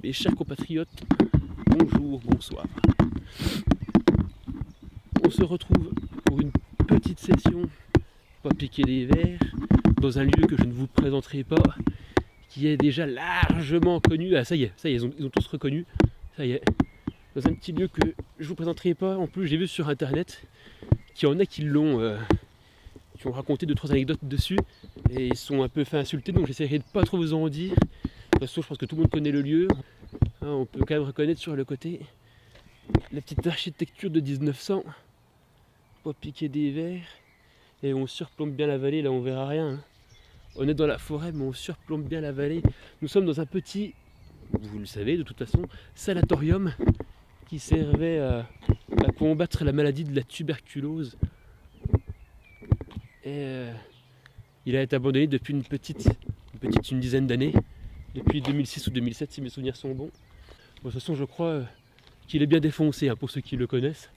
Mes chers compatriotes, bonjour, bonsoir. On se retrouve pour une petite session, pas piquer des verres, dans un lieu que je ne vous présenterai pas, qui est déjà largement connu. Ah ça y est, ils ont tous reconnu. Ça y est. Dans un petit lieu que je vous présenterai pas, en plus j'ai vu sur internet qu'il y en a qui l'ont, qui ont raconté 2-3 anecdotes dessus, et ils sont un peu fait insulter, donc j'essaierai de pas trop vous en dire. De toute façon je pense que tout le monde connaît le lieu. Hein, on peut quand même reconnaître sur le côté la petite architecture de 1900, pas piquer des verres, et on surplombe bien la vallée, là on verra rien. Hein. On est dans la forêt mais on surplombe bien la vallée. Nous sommes dans un petit, vous le savez de toute façon, sanatorium qui servait à combattre la maladie de la tuberculose. Et il a été abandonné depuis une dizaine d'années, depuis 2006 ou 2007 si mes souvenirs sont bons. Bon, de toute façon je crois qu'il est bien défoncé, hein, pour ceux qui le connaissent.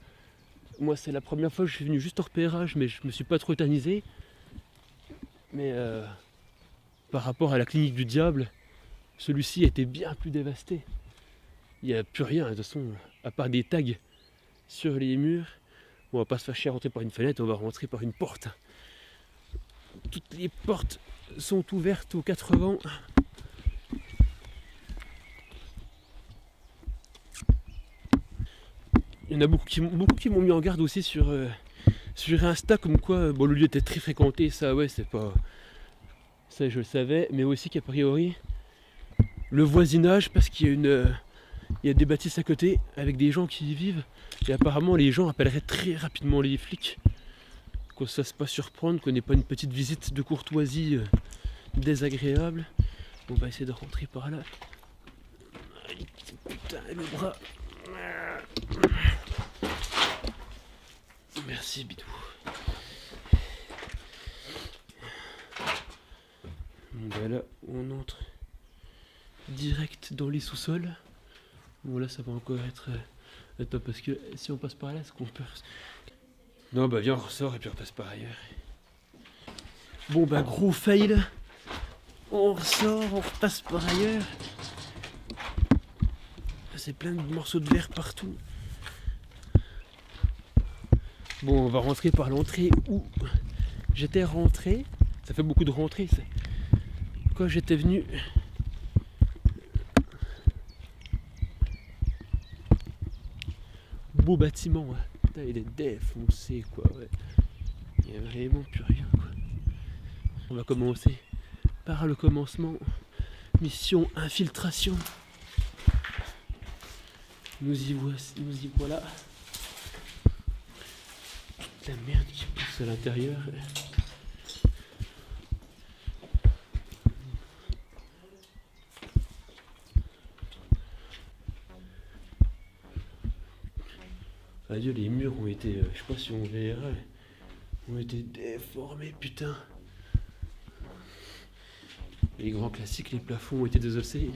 Moi c'est la première fois que je suis venu juste en repérage, mais je me suis pas trop tétanisé. Mais par rapport à la clinique du diable, celui-ci a été bien plus dévasté. Il n'y a plus rien, de toute façon, à part des tags sur les murs. On va pas se faire chier à rentrer par une fenêtre, on va rentrer par une porte. Toutes les portes sont ouvertes aux 4 vents. Il y en a beaucoup qui m'ont mis en garde aussi sur Insta, comme quoi bon, le lieu était très fréquenté, ça ouais c'est pas. Ça je le savais, mais aussi qu'a priori le voisinage, parce qu'il y a des bâtisses à côté avec des gens qui y vivent, et apparemment les gens appelleraient très rapidement les flics. Qu'on se fasse pas surprendre, qu'on n'ait pas une petite visite de courtoisie désagréable. On va essayer de rentrer par là. Aïe, putain, le bras. Merci Bidou. Ben là, on entre direct dans les sous-sols. Bon là, ça va encore être top, parce que si on passe par là, est-ce qu'on peut... Non bah viens, on ressort et puis on repasse par ailleurs. Bon bah gros fail. On ressort, on repasse par ailleurs. C'est plein de morceaux de verre partout. Bon, on va rentrer par l'entrée où j'étais rentré. Ça fait beaucoup de rentrées. Quand j'étais venu... Beau bâtiment. Hein. Putain, il est défoncé quoi. Ouais. Il n'y a vraiment plus rien quoi. On va commencer par le commencement. Mission infiltration. Nous y voilà. Toute la merde qui pousse à l'intérieur. Adieu, les murs ont été, je sais pas si on verra, ont été déformés, putain. Les grands classiques, les plafonds ont été désossés.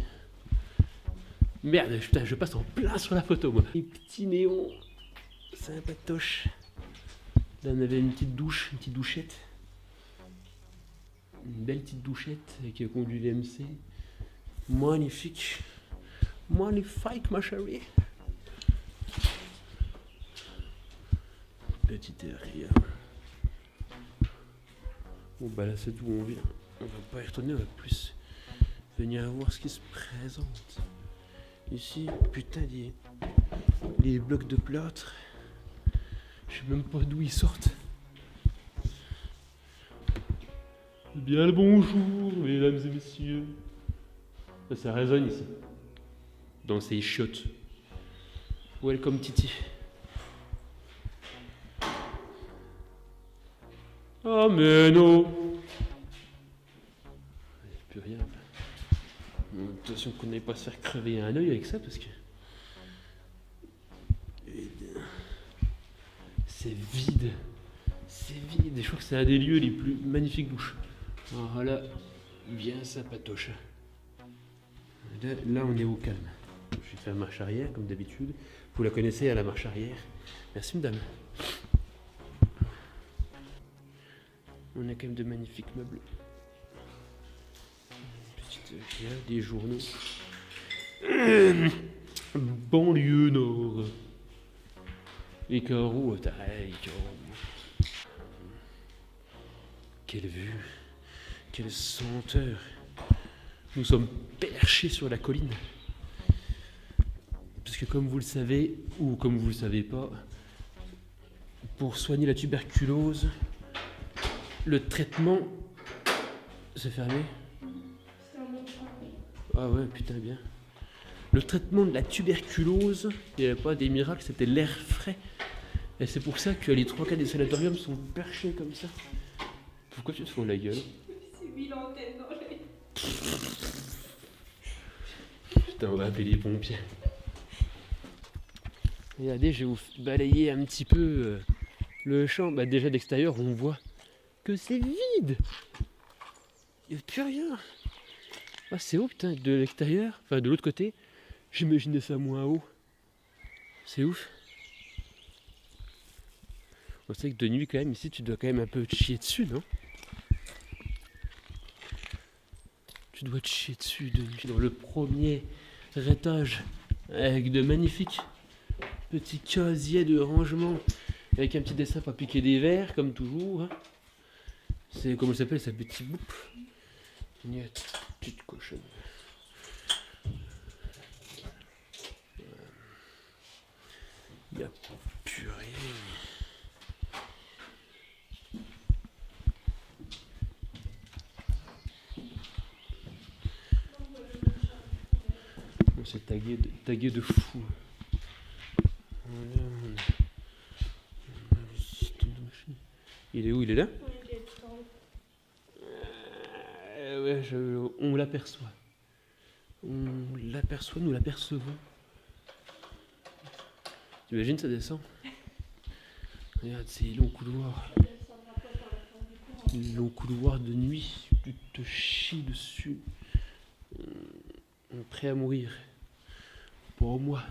Merde, putain, je passe en plein sur la photo, moi. Les petits néons, sympatoches. Là, on avait une petite douche, une petite douchette. Une belle petite douchette qui a conduit l'MC. Magnifique. Magnifique, ma chérie. Petite area. Bon, bah là, c'est d'où on vient. On va pas y retourner, on va plus venir voir ce qui se présente. Ici, putain, les blocs de plâtre. Je sais même pas d'où ils sortent. Bien le bonjour, mesdames et messieurs. Ça résonne ici. Dans ces chiottes. Welcome Titi. Ah mais non. Il n'y a plus rien. Attention qu'on n'aille pas se faire crever un œil avec ça parce que... C'est vide. C'est vide. Et je crois que c'est un des lieux les plus magnifiques douches. Alors là, bien sympatoche. Là, on est au calme. Je vais faire marche arrière comme d'habitude. Vous la connaissez à la marche arrière. Merci madame. On a quand même de magnifiques meubles. Petite, des journaux. Banlieue nord. Les carreaux, les carreaux. Quelle vue, quelle senteur. Nous sommes perchés sur la colline. Parce que comme vous le savez, ou comme vous le savez pas, pour soigner la tuberculose, le traitement... C'est fermé? Ah ouais, putain bien. Le traitement de la tuberculose, il n'y avait pas des miracles, c'était l'air frais. Et c'est pour ça que les 3 quarts des sanatoriums sont perchés comme ça. Pourquoi tu te fous la gueule? C'est 1000 antennes dans les... Putain, on va appeler les pompiers. Regardez, je vais vous balayer un petit peu le champ. Bah, déjà d'extérieur, on voit que c'est vide. Il n'y a plus rien. Ah, c'est haut, putain, de l'extérieur. Enfin, de l'autre côté, j'imaginais ça moins haut. C'est ouf. On sait que de nuit, quand même, ici, tu dois quand même un peu te chier dessus, non? Tu dois te chier dessus de nuit dans le premier étage avec de magnifiques petits casiers de rangement avec un petit dessin pour piquer des verres, comme toujours. Hein. C'est comment elle s'appelle, sa petite boupe. Petite cochonne. Il n'y a plus rien. C'est tagué de fou. Voilà. Il est où? Il est là? Oui, il est tout en haut. Ouais, on l'aperçoit. On l'aperçoit, nous l'apercevons. T'imagines, ça descend? Regarde, ces longs couloirs. Longs couloirs de nuit. Tu te chies dessus. Prêt à mourir. Pour moi.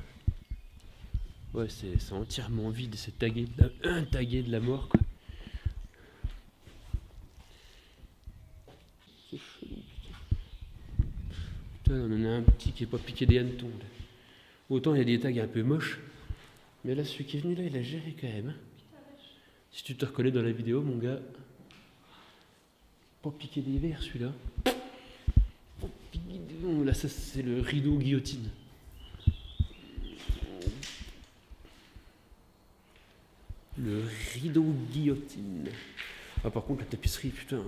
Ouais, c'est entièrement vide. C'est tagué de la mort, quoi. C'est chelou, putain. On en a un petit qui est pas piqué des hannetons. Là. Autant il y a des tags un peu moches. Mais là, celui qui est venu là, il a géré quand même. Hein. Si tu te reconnais dans la vidéo, mon gars. Pas piqué des verres, celui-là. Là, ça, c'est le rideau guillotine. Le rideau guillotine. Ah, par contre, la tapisserie, putain.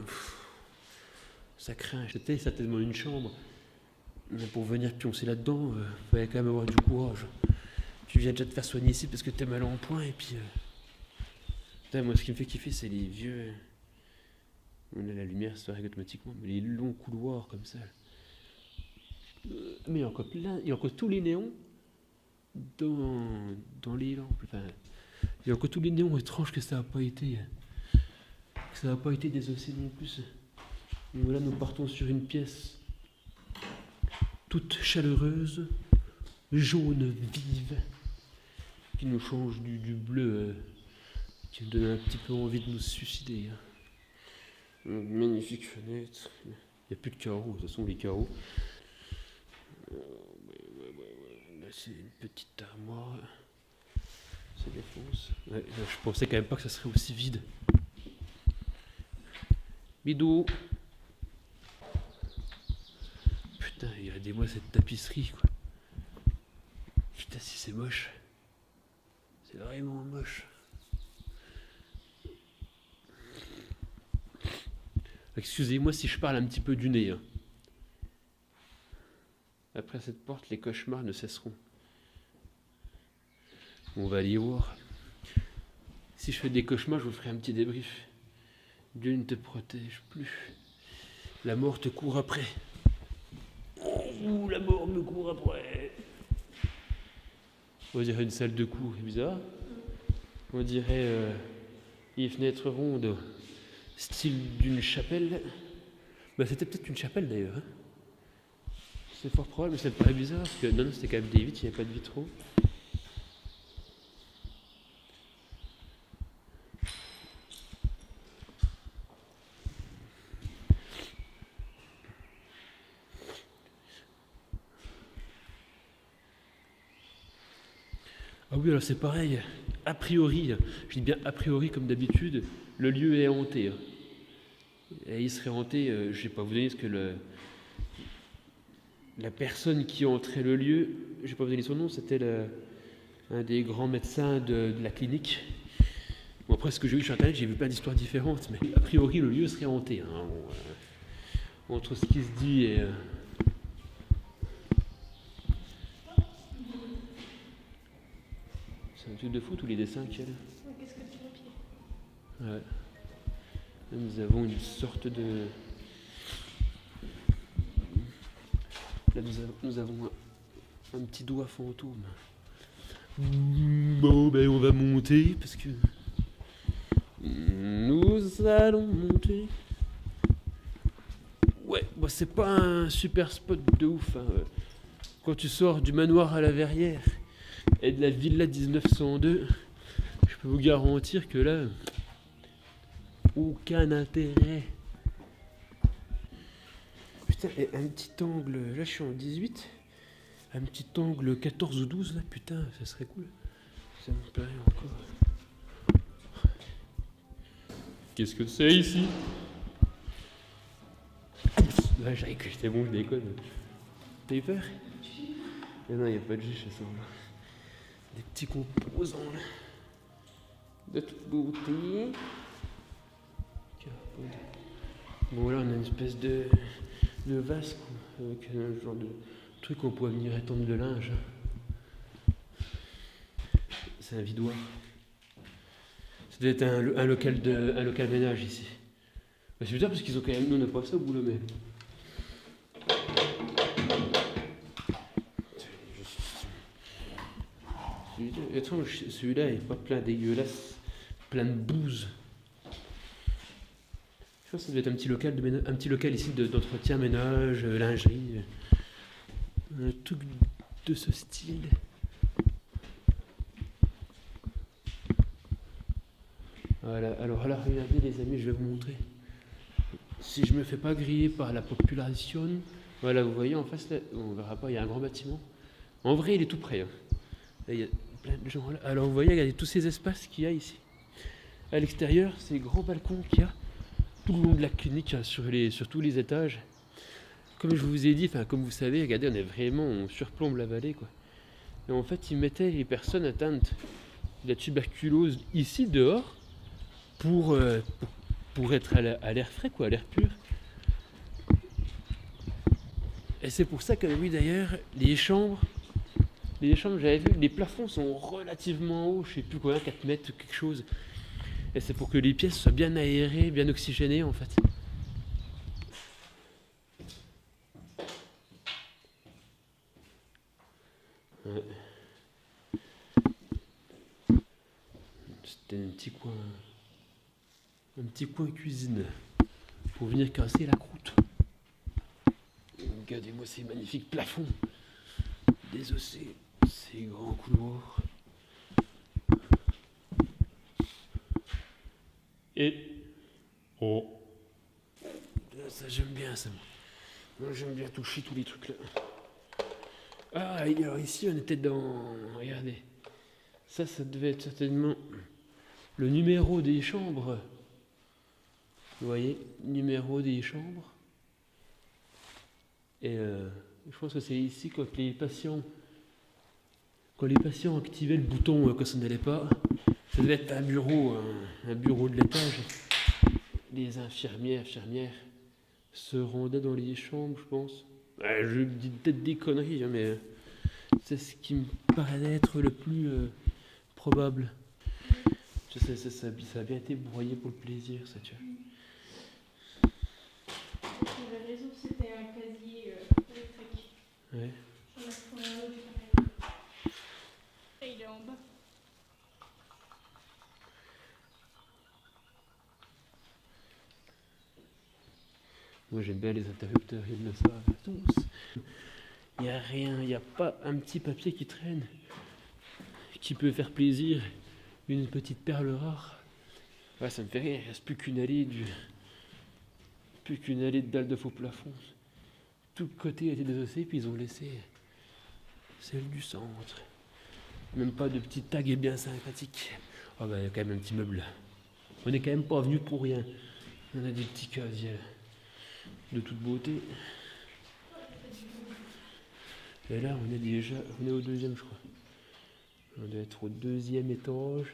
Ça craint. C'était certainement une chambre. Mais pour venir pioncer là-dedans, fallait quand même avoir du courage. Tu viens déjà te faire soigner ici parce que t'es mal en point et puis. Putain, moi, ce qui me fait kiffer, c'est les vieux. On a la lumière, ça règle automatiquement, mais les longs couloirs comme ça. Mais il y a encore plein, il y a encore tous les néons dans les lampes. Enfin, il y a encore tous les néons étranges que ça n'a pas été. Que ça n'a pas été désossé non plus. Donc là, nous partons sur une pièce toute chaleureuse, jaune vive, qui nous change du bleu, qui nous donne un petit peu envie de nous suicider. Une magnifique fenêtre. Il n'y a plus de carreaux, ce sont les carreaux. Là, c'est une petite armoire. Ça défonce. Ouais, je pensais quand même pas que ça serait aussi vide. Bidou. Putain, regardez-moi cette tapisserie, quoi. Putain, si c'est moche. C'est vraiment moche. Excusez-moi si je parle un petit peu du nez. Hein. Après cette porte, les cauchemars ne cesseront. On va aller voir. Si je fais des cauchemars, je vous ferai un petit débrief. Dieu ne te protège plus. La mort te court après. Ouh, la mort me court après. On dirait une salle de cours, c'est bizarre. On dirait les fenêtres rondes, style d'une chapelle. Bah, c'était peut-être une chapelle d'ailleurs. Hein. C'est fort probable, mais ça me paraît bizarre. Parce que non, c'était quand même des vitres, il n'y avait pas de vitraux. Ah oui, alors c'est pareil. A priori, je dis bien a priori comme d'habitude, le lieu est hanté. Hein. Et il serait hanté, je ne vais pas vous donner ce que la personne qui entrait le lieu, je ne vais pas vous donner son nom, c'était un des grands médecins de la clinique. Bon, après, ce que j'ai vu sur internet, j'ai vu plein d'histoires différentes, mais a priori, le lieu serait hanté. Hein. Bon, entre ce qui se dit et. C'est un truc de fou, tous les dessins qu'il y a là. Qu'est-ce que tu as au pied? Ouais. Là, nous avons une sorte de. Là, nous avons un petit doigt fantôme. Bon, ben, on va monter parce que. Nous allons monter. Ouais, bon, c'est pas un super spot de ouf. Hein. Quand tu sors du manoir à la Verrière et de la Villa 1902, je peux vous garantir que là, aucun intérêt. Putain, et un petit angle, là je suis en 18, un petit angle 14 ou 12 là, putain, ça serait cool. Ça me plairait encore. Qu'est-ce que c'est ici? Ouais, j'avais que j'étais bon, je déconne. T'as eu peur? Mais non, il n'y a pas de jus chez ça. Des petits composants là. De toute beauté. Bon, là, on a une espèce de vase quoi, avec un genre de truc où on pourrait venir étendre de linge. C'est un vidoir. Ça doit être un local ménage ici. Bah, c'est bizarre parce qu'ils ont quand même. Nous, on n'a pas ça au boulot, mais. Étrange, celui-là est pas plein dégueulasse, plein de bouse. Je pense que ça doit être un petit local ici d'entretien, ménage, lingerie, un truc de ce style. Voilà, alors là, regardez les amis, je vais vous montrer. Si je me fais pas griller par la population, voilà, vous voyez en face, là, on verra pas, il y a un grand bâtiment. En vrai, il est tout près. Hein. Là, il y a plein de gens là. Alors vous voyez, regardez tous ces espaces qu'il y a ici. À l'extérieur, ces grands balcons qu'il y a tout le long de la clinique, hein, sur tous les étages. Comme je vous ai dit, comme vous savez, regardez, on surplombe la vallée, quoi. Et en fait, ils mettaient les personnes atteintes de la tuberculose ici dehors pour être à l'air frais, quoi, à l'air pur. Et c'est pour ça que oui, d'ailleurs, les chambres, j'avais vu, les plafonds sont relativement hauts, je sais plus combien, 4 mètres, quelque chose. Et c'est pour que les pièces soient bien aérées, bien oxygénées en fait. Ouais. C'était un petit coin cuisine pour venir casser la croûte. Regardez-moi ces magnifiques plafonds, désossés, ces grands couloirs. Et oh, ça j'aime bien ça. Moi j'aime bien toucher tous les trucs là. Ah, alors ici on était dans. Regardez. Ça devait être certainement le numéro des chambres. Vous voyez, numéro des chambres. Et je pense que c'est ici quand les patients activaient le bouton quand ça n'allait pas. Ça devait être un bureau de l'étage. Les infirmières se rendaient dans les chambres, je pense. Ouais, je dis peut-être des conneries, hein, mais c'est ce qui me paraît être le plus probable. Je sais, ça a bien été broyé pour le plaisir, ça, tu vois. Tu avais raison, c'était un casier électrique. Ouais. J'en ai trouvé un autre. Et il est en bas. Moi j'aime bien les interrupteurs, ils le savent tous. Il n'y a rien, il n'y a pas un petit papier qui traîne, qui peut faire plaisir, une petite perle rare. Ouais, ça me fait rire, il ne reste plus qu'une allée de dalles de faux plafond. Tout le côté a été désossé, puis ils ont laissé celle du centre. Même pas de petit tag bien sympathique. Oh bah il y a quand même un petit meuble là. On est quand même pas venu pour rien. On a des petits casiers de toute beauté. Et là on est déjà. On est au deuxième je crois. On doit être au deuxième étage.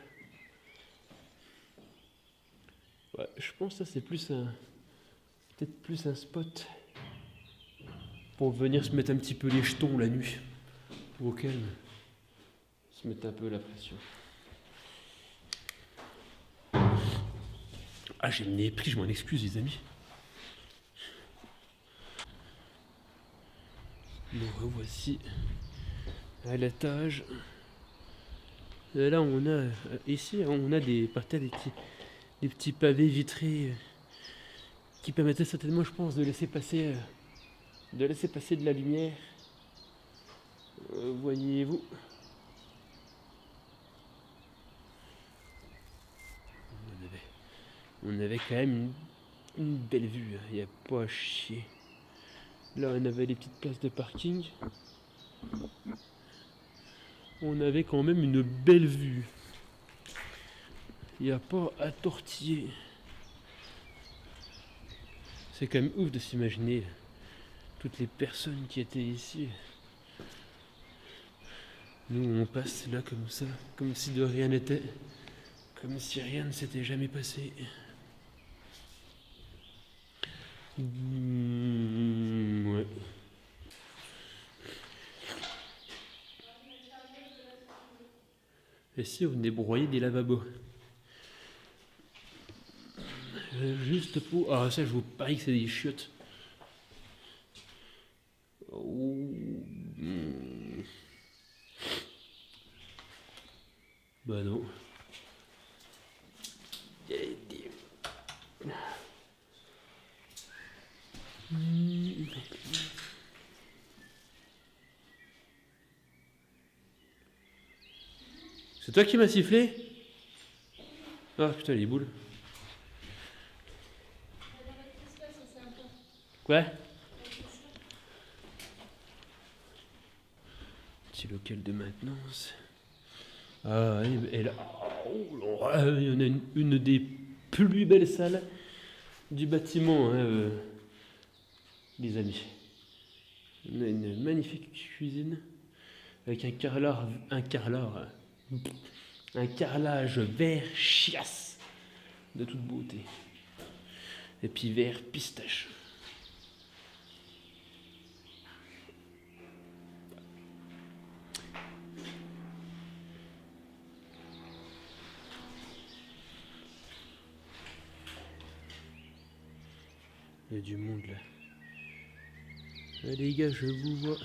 Ouais, je pense que ça c'est plus un. Peut-être plus un spot pour venir se mettre un petit peu les jetons la nuit. Au calme. Se mettre un peu la pression. Ah j'ai le nez pris, je m'en excuse les amis. Nous revoici à l'étage. Et là on a ici on a des parterres des petits pavés vitrés qui permettaient certainement je pense de laisser passer de la lumière. Voyez-vous. On avait quand même une belle vue, il n'y a pas à chier. Là on avait les petites places de parking. On avait quand même une belle vue. Il n'y a pas à tortiller. C'est quand même ouf de s'imaginer toutes les personnes qui étaient ici. Nous on passe là comme ça, comme si de rien n'était, comme si rien ne s'était jamais passé. Ouais. Et si on débrouillait des lavabos juste pour... Ah ça je vous parie que c'est des chiottes. Oh. Bah non. C'est toi qui m'as sifflé? Ah putain les boules. Quoi? Petit local de maintenance. Ah et là, oh, il y en a une des plus belles salles du bâtiment, hein, les amis. On a une magnifique cuisine avec un carrelage vert chiasse de toute beauté. Et puis vert pistache. Il y a du monde là. Ah, les gars, je vous vois.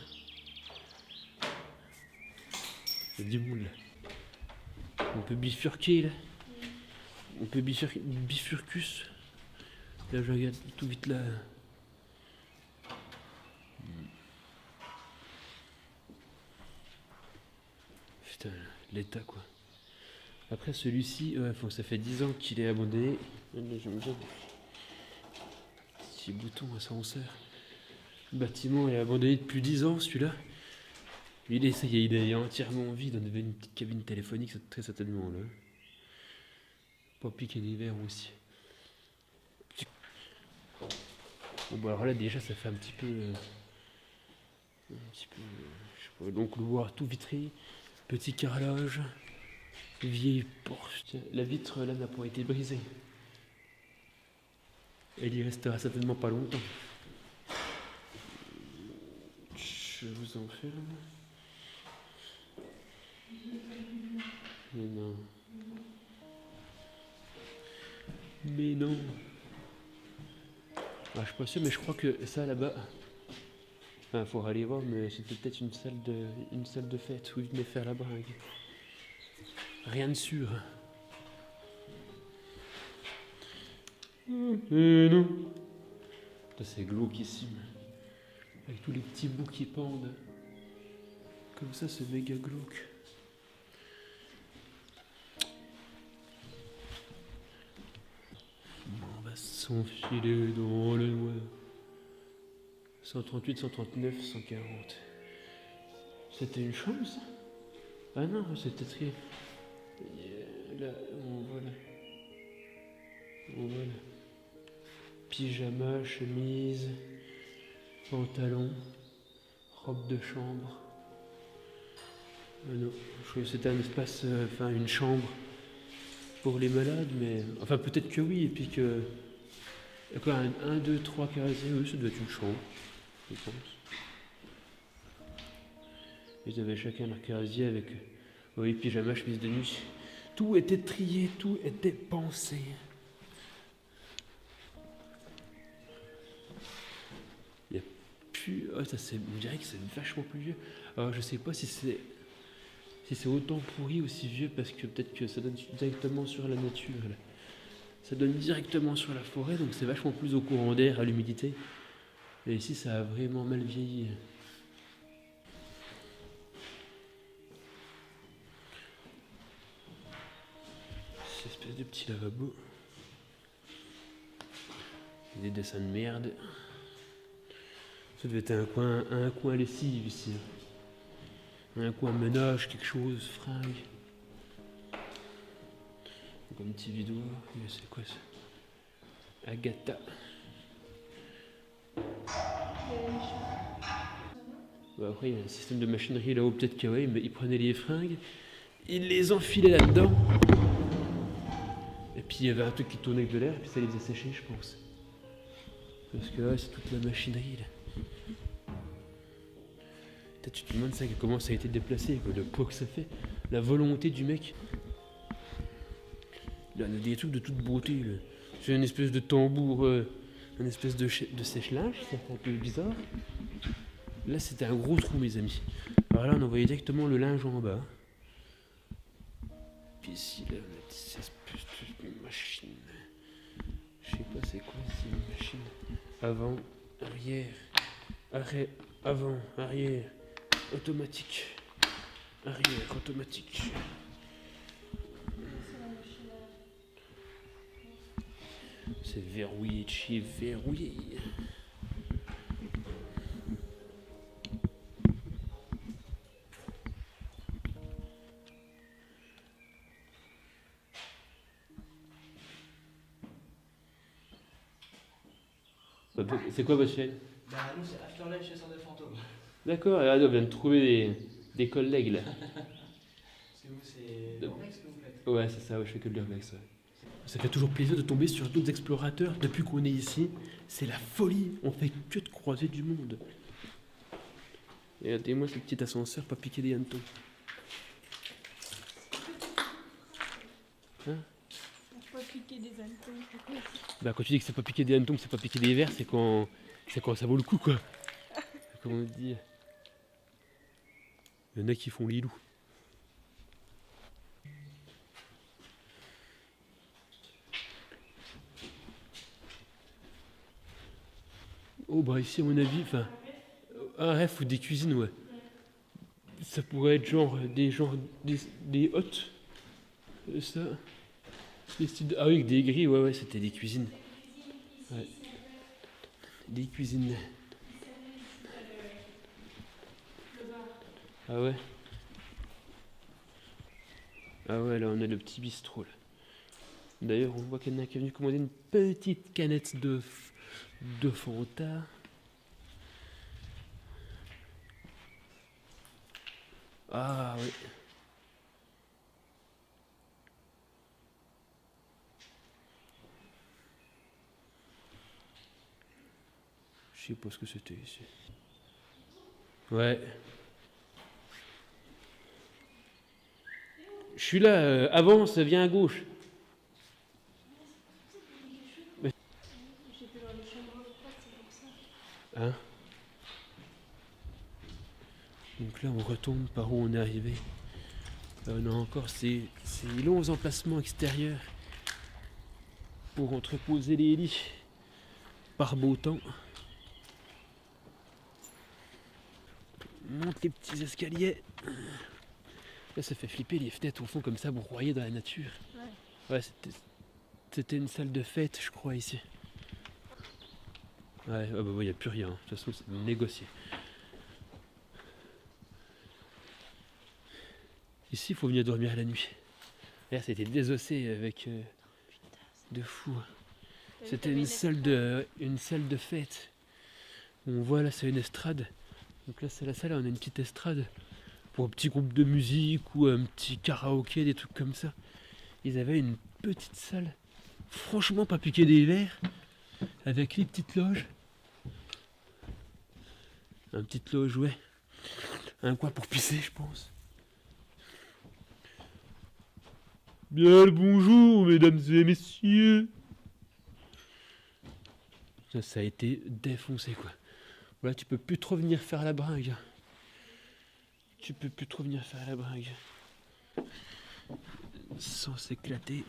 Il y a du monde là. On peut bifurquer là. On peut bifurcus. Là, je regarde tout vite là. Putain, l'état quoi. Après celui-ci, ouais, ça fait 10 ans qu'il est abandonné. J'aime bien. Petit bouton ascenseur. Le bâtiment est abandonné depuis 10 ans celui-là. Il est entièrement vide. On avait une petite cabine téléphonique très certainement là. Pas piquer des verres aussi. Bon bah alors là déjà ça fait un petit peu je sais pas, donc le voir tout vitré, petit carrelage, vieille porte. La vitre là n'a pas été brisée. Elle y restera certainement pas longtemps. Je vous enferme. Mais non. Mais non. Ah, je suis pas sûr, mais je crois que ça là-bas. Enfin, faut aller voir, mais c'était peut-être une salle de fête où ils venaient faire la bringue. Rien de sûr. Mais non. C'est glauquissime. Avec tous les petits bouts qui pendent. Comme ça, c'est méga glauque. On va s'enfiler dans le noir. 138, 139, 140. C'était une chambre ça? Ah non, c'est peut-être que... Là, on voit là. Pyjama, chemise, pantalon, robe de chambre. Non, je croyais que c'était un espace, enfin une chambre pour les malades, mais... Enfin peut-être que oui, et puis que... Quoi, 1, 2, 3 casiers, oui, ça doit être une chambre, je pense. Ils avaient chacun leur casier avec... Oui, pyjama, chemise de nuit. Tout était trié, tout était pensé. Il n'y a plus... Oh, ça, on dirait que c'est vachement plus vieux. Alors je sais pas si c'est autant pourri ou si vieux, parce que peut-être que ça donne directement sur la nature. Là. Ça donne directement sur la forêt, donc c'est vachement plus au courant d'air, à l'humidité. Et ici, ça a vraiment mal vieilli. Cette espèce de petit lavabo. Des dessins de merde. Ça devait être un coin lessive ici. Un coin ménage, quelque chose, fringue. Comme un petit vidéo. Mais c'est quoi ça? Agatha. Bah après, il y a un système de machinerie là-haut, peut-être que oui, mais ils prenaient les fringues, ils les enfilaient là-dedans. Et puis il y avait un truc qui tournait avec de l'air, et puis ça les faisait sécher, je pense. Parce que ouais, c'est toute la machinerie là. Peut-être tu te demandes ça, comment ça a été déplacé, quoi, le poids que ça fait, la volonté du mec. Là, on a des trucs de toute beauté. Là. C'est une espèce de tambour, une espèce de sèche-linge, c'est un peu bizarre. Là, c'était un gros trou, mes amis. Alors là, on envoyait directement le linge en bas. Puis ici, là, on a cette espèce de machine. Je sais pas c'est quoi, c'est une machine. Avant, arrière, arrêt, avant, arrière, automatique, arrière, automatique. C'est verrouillé de chez verrouillé. C'est quoi votre chaîne? Bah nous c'est Afterlife chasseur de fantômes. D'accord, là on vient de trouver des collègues là. Parce que vous c'est l'urbex que vous faites. Ouais c'est ça, ouais, je fais que de l'urbex. Ouais. Ça fait toujours plaisir de tomber sur d'autres explorateurs. Depuis qu'on est ici, c'est la folie. On fait que de croiser du monde. Et regardez-moi ce petit ascenseur, pas piquer des hannetons. Hein? Pour pas piquer des hannetons, pourquoi? Bah quand tu dis que c'est pas piquer des hannetons, que c'est pas piquer des vers, c'est quand ça vaut le coup quoi. Comment on dit? Il y en a qui font les loups. Oh bah ici à mon avis, enfin, un ref ou des cuisines, ouais. Ça pourrait être des hottes. Ça. Ah oui, des grilles, ouais, c'était des cuisines. Ouais. Des cuisines. Ah ouais. Ah ouais, là on a le petit bistrot là. D'ailleurs, on voit qu'il y en a qui est venu commander une petite canette de Fanta. Ah oui. Je sais pas ce que c'était ici. Ouais. Je suis là, avance, viens à gauche. J'étais dans les chambres froides, c'est pour ça. Hein? Donc là, on retombe par où on est arrivé. On a encore ces longs emplacements extérieurs pour entreposer les lits par beau temps. On monte les petits escaliers. Là, ça fait flipper les fenêtres au fond comme ça, broyées dans la nature. Ouais, c'était une salle de fête, je crois, ici. Ouais, il n'y a plus rien. De toute façon, c'est négocié. Ici, il faut venir dormir la nuit. Là, c'était désossé avec de fou. C'était une salle de fête. On voit là, c'est une estrade. Donc là, c'est la salle, on a une petite estrade pour un petit groupe de musique ou un petit karaoké, des trucs comme ça. Ils avaient une petite salle, franchement pas piqué des verres, avec les petites loges. Un petite loge, ouais. Un coin pour pisser, je pense. Bien le bonjour, mesdames et messieurs. Ça a été défoncé, quoi. Voilà, tu peux plus trop venir faire la bringue. Tu peux plus trop venir faire la bringue. Sans s'éclater.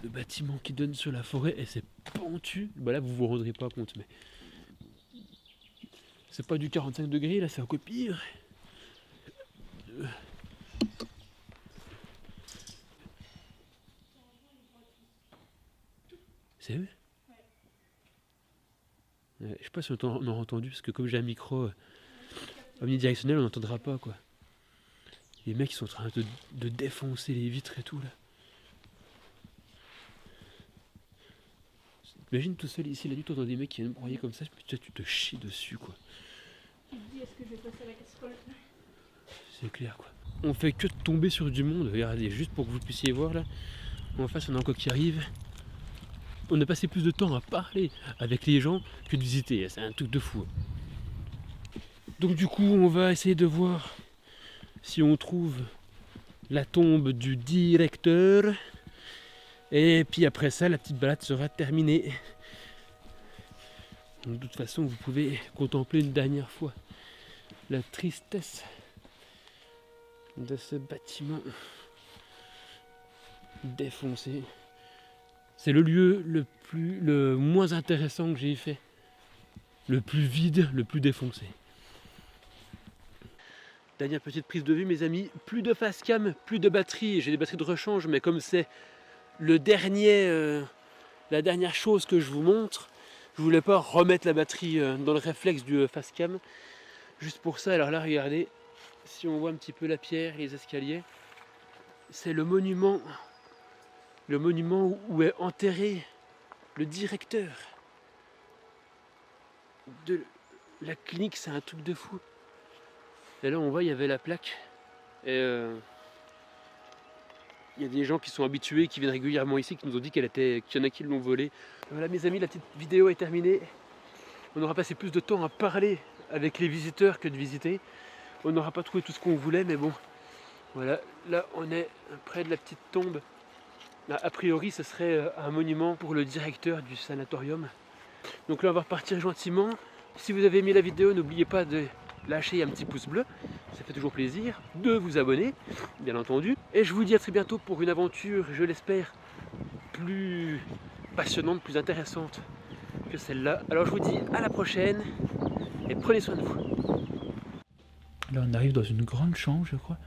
Le bâtiment qui donne sur la forêt, et c'est pentu. Bah là, vous vous rendrez pas compte, mais c'est pas du 45 degrés, là, c'est encore pire. C'est eux? Ouais, je sais pas si on a entendu, parce que comme j'ai un micro omnidirectionnel, on n'entendra pas, quoi. Les mecs, ils sont en train de défoncer les vitres et tout, là. Imagine tout seul ici la nuit, t'entends des mecs qui viennent broyer comme ça, tu te chies dessus, quoi. Tu te dis, est-ce que je vais passer à la casserole? C'est clair, quoi. On fait que de tomber sur du monde. Regardez, juste pour que vous puissiez voir là. En face, on a encore qui arrive. On a passé plus de temps à parler avec les gens que de visiter. C'est un truc de fou. Donc du coup, on va essayer de voir si on trouve la tombe du directeur. Et puis après ça, la petite balade sera terminée. Donc, de toute façon, vous pouvez contempler une dernière fois la tristesse de ce bâtiment défoncé. C'est le lieu le moins intéressant que j'ai fait. Le plus vide, le plus défoncé. Dernière petite prise de vue, mes amis. Plus de face cam, plus de batterie. J'ai des batteries de rechange, mais comme c'est la dernière chose que je vous montre, je voulais pas remettre la batterie dans le réflexe du face cam. Juste pour ça, alors là, regardez, si on voit un petit peu la pierre, les escaliers, c'est le monument où est enterré le directeur de la clinique. C'est un truc de fou. Et là, on voit, il y avait la plaque. Et il y a des gens qui sont habitués, qui viennent régulièrement ici, qui nous ont dit qu'il y en a qui l'ont volée. Voilà, mes amis, la petite vidéo est terminée. On aura passé plus de temps à parler avec les visiteurs que de visiter. On n'aura pas trouvé tout ce qu'on voulait, mais bon. Voilà, là, on est près de la petite tombe. Là, a priori, ce serait un monument pour le directeur du sanatorium. Donc là, on va repartir gentiment. Si vous avez aimé la vidéo, n'oubliez pas de lâcher un petit pouce bleu, ça fait toujours plaisir, de vous abonner, bien entendu. Et je vous dis à très bientôt pour une aventure, je l'espère, plus passionnante, plus intéressante que celle-là. Alors je vous dis à la prochaine, et prenez soin de vous. Là on arrive dans une grande chambre, je crois.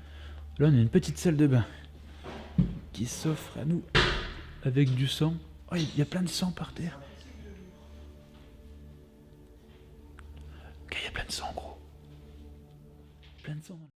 Là on a une petite salle de bain qui s'offre à nous avec du sang. Oh, il y a plein de sang par terre. Ok, il y a plein de sang, gros. Plein de sang.